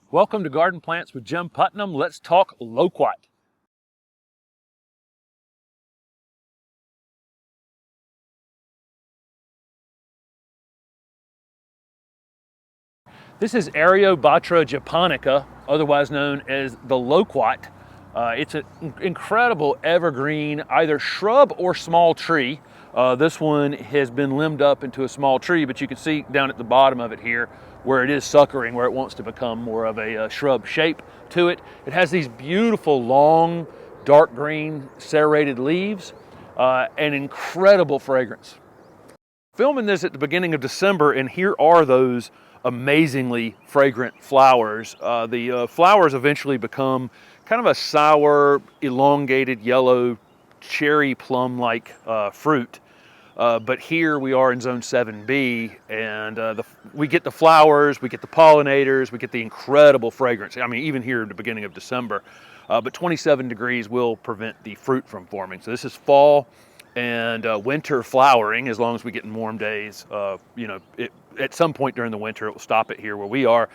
Welcome to Garden Plants with Jim Putnam. Let's talk Loquat. This is Eriobotrya japonica, otherwise known as the Loquat. It's an incredible evergreen, either shrub or small tree. This one has been limbed up into a small tree, but you can see down at the bottom of it here where it is suckering, where it wants to become more of a shrub shape to it. It has these beautiful, long, dark green serrated leaves, and incredible fragrance. Filming this at the beginning of December, and here are those amazingly fragrant flowers. The flowers eventually become kind of a sour, elongated yellow, cherry plum-like fruit. But here we are in zone 7B, and we get the flowers, we get the pollinators, we get the incredible fragrance. I mean, even here at the beginning of December. But 27 degrees will prevent the fruit from forming. So this is fall and winter flowering, as long as we get in warm days. At some point during the winter, it will stop it here where we are.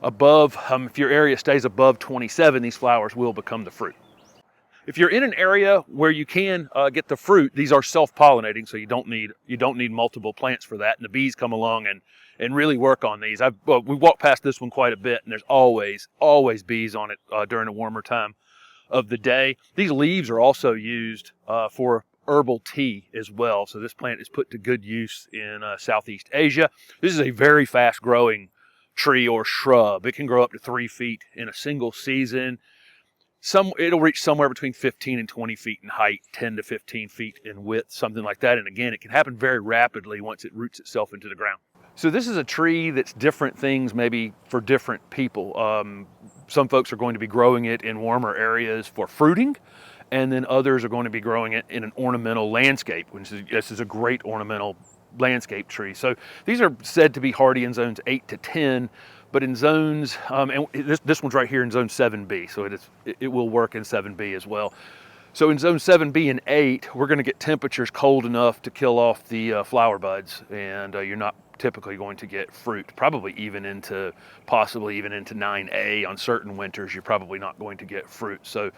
Above, if your area stays above 27, these flowers will become the fruit. If you're in an area where you can get the fruit, these are self-pollinating, so you don't need multiple plants for that. And the bees come along and really work on these. We walked past this one quite a bit, and there's always bees on it during the warmer time of the day. These leaves are also used for herbal tea as well. So this plant is put to good use in Southeast Asia. This is a very fast growing tree or shrub. It can grow up to 3 feet in a single season. It'll reach somewhere between 15 and 20 feet in height, 10 to 15 feet in width, something like that. And again, it can happen very rapidly once it roots itself into the ground. So this is a tree that's different things maybe for different people. Some folks are going to be growing it in warmer areas for fruiting, and then others are going to be growing it in an ornamental landscape, this is a great ornamental landscape tree. So these are said to be hardy in zones 8 to 10, but in zones, and this one's right here in zone 7B, so it will work in 7B as well. So in zone 7B and 8, we're going to get temperatures cold enough to kill off the flower buds, and you're not typically going to get fruit, possibly even into 9A. On certain winters, you're probably not going to get fruit. So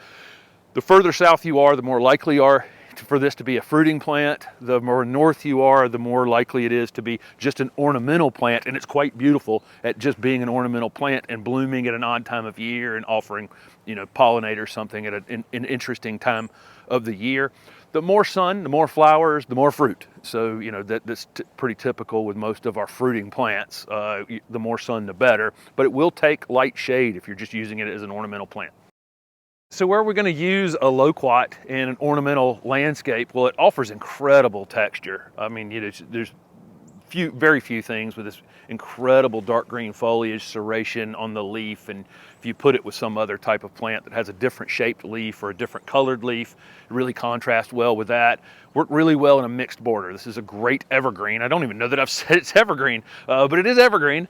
the further south you are, the more likely you are for this to be a fruiting plant. The more north you are, the more likely it is to be just an ornamental plant, and it's quite beautiful at just being an ornamental plant and blooming at an odd time of year and offering, pollinators something at an interesting time of the year. The more sun, the more flowers, the more fruit. So, that's pretty typical with most of our fruiting plants. The more sun, the better, but it will take light shade if you're just using it as an ornamental plant. So where we're going to use a loquat in an ornamental landscape, well, it offers incredible texture. I mean, there's very few things with this incredible dark green foliage, serration on the leaf, and if you put it with some other type of plant that has a different shaped leaf or a different colored leaf, it really contrasts well with that. Worked really well in a mixed border. This is a great evergreen. I don't even know that I've said it's evergreen, but it is evergreen.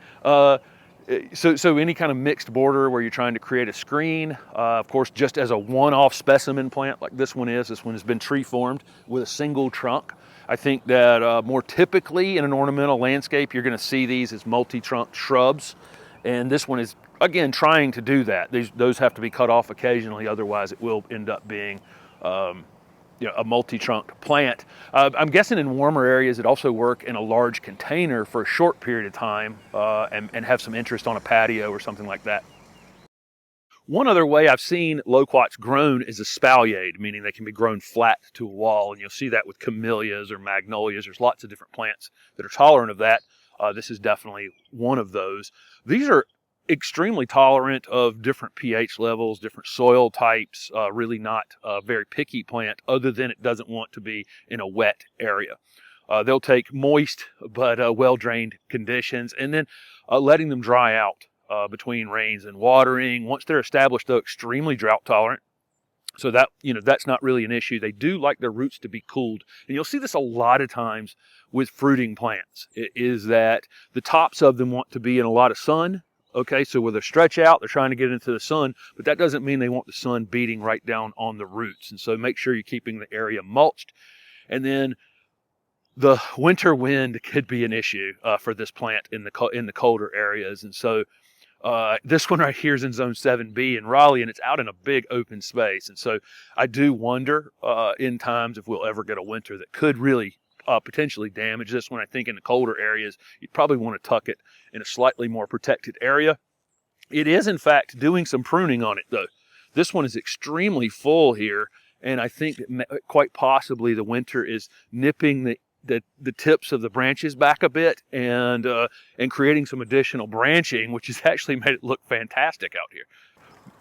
So any kind of mixed border where you're trying to create a screen, of course, just as a one-off specimen plant like this one has been tree formed with a single trunk. I think that more typically in an ornamental landscape, you're going to see these as multi-trunk shrubs. And this one is, again, trying to do that. Those have to be cut off occasionally, otherwise it will end up being a multi-trunked plant. I'm guessing in warmer areas it also work in a large container for a short period of time and have some interest on a patio or something like that. One other way I've seen loquats grown is espaliered, meaning they can be grown flat to a wall, and you'll see that with camellias or magnolias. There's lots of different plants that are tolerant of that. This is definitely one of those. These are extremely tolerant of different pH levels, different soil types, really not a very picky plant, other than it doesn't want to be in a wet area. They'll take moist but well-drained conditions, and then letting them dry out between rains and watering. Once they're established, though, extremely drought tolerant. So that's not really an issue. They do like their roots to be cooled. And you'll see this a lot of times with fruiting plants. It is that the tops of them want to be in a lot of sun. Okay, so where they stretch out, they're trying to get into the sun, but that doesn't mean they want the sun beating right down on the roots. And so make sure you're keeping the area mulched. And then the winter wind could be an issue for this plant in the colder areas. And so This one right here is in zone 7B in Raleigh, and it's out in a big open space. And so I do wonder in times if we'll ever get a winter that could really potentially damage this one. I think in the colder areas, you'd probably want to tuck it in a slightly more protected area. It is, in fact, doing some pruning on it, though. This one is extremely full here, and I think that quite possibly the winter is nipping the tips of the branches back a bit and creating some additional branching, which has actually made it look fantastic out here.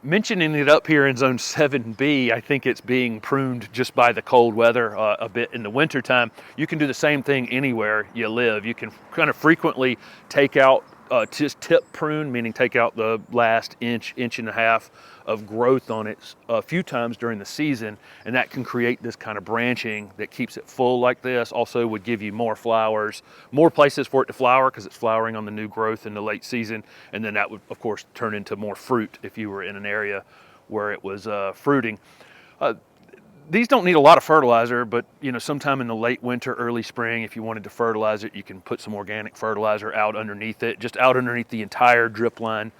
Mentioning it up here in zone 7B, I think it's being pruned just by the cold weather a bit in the wintertime. You can do the same thing anywhere you live. You can kind of frequently take out just tip prune, meaning take out the last inch and a half of growth on it a few times during the season, and that can create this kind of branching that keeps it full like this. Also would give you more flowers, more places for it to flower because it's flowering on the new growth in the late season, and then that would of course turn into more fruit if you were in an area where it was fruiting. These don't need a lot of fertilizer, but sometime in the late winter, early spring, if you wanted to fertilize it, you can put some organic fertilizer out underneath it, just out underneath the entire drip line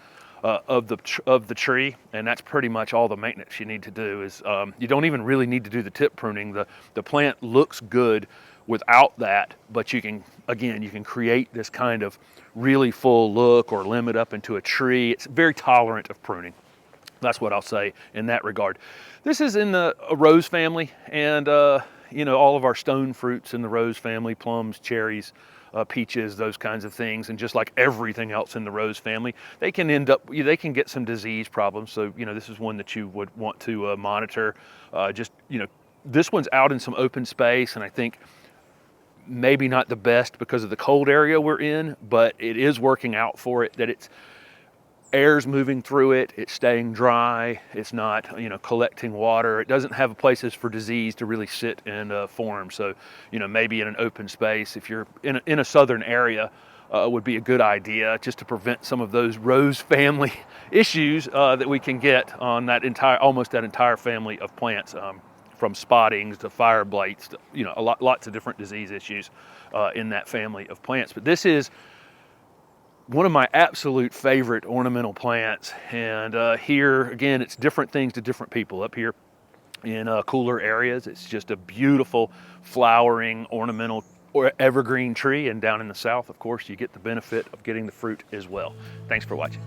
of the tree, and that's pretty much all the maintenance you need to do. Is you don't even really need to do the tip pruning. The plant looks good without that, but you can create this kind of really full look or limit up into a tree. It's very tolerant of pruning. That's what I'll say in that regard. This is in the rose family, and all of our stone fruits in the rose family, plums, cherries, peaches, those kinds of things, and just like everything else in the rose family, they can get some disease problems. So this is one that you would want to monitor. This one's out in some open space, and I think maybe not the best because of the cold area we're in, but it is working out for it, that air's moving through it, it's staying dry, it's not collecting water, it doesn't have places for disease to really sit and form. So maybe in an open space, if you're in a southern area, would be a good idea, just to prevent some of those rose family issues that we can get on almost that entire family of plants, from spottings to fire blights to lots of different disease issues in that family of plants. But this is one of my absolute favorite ornamental plants, and here again, it's different things to different people. Up here in cooler areas, it's just a beautiful flowering ornamental or evergreen tree, and down in the south, of course, you get the benefit of getting the fruit as well. Thanks for watching.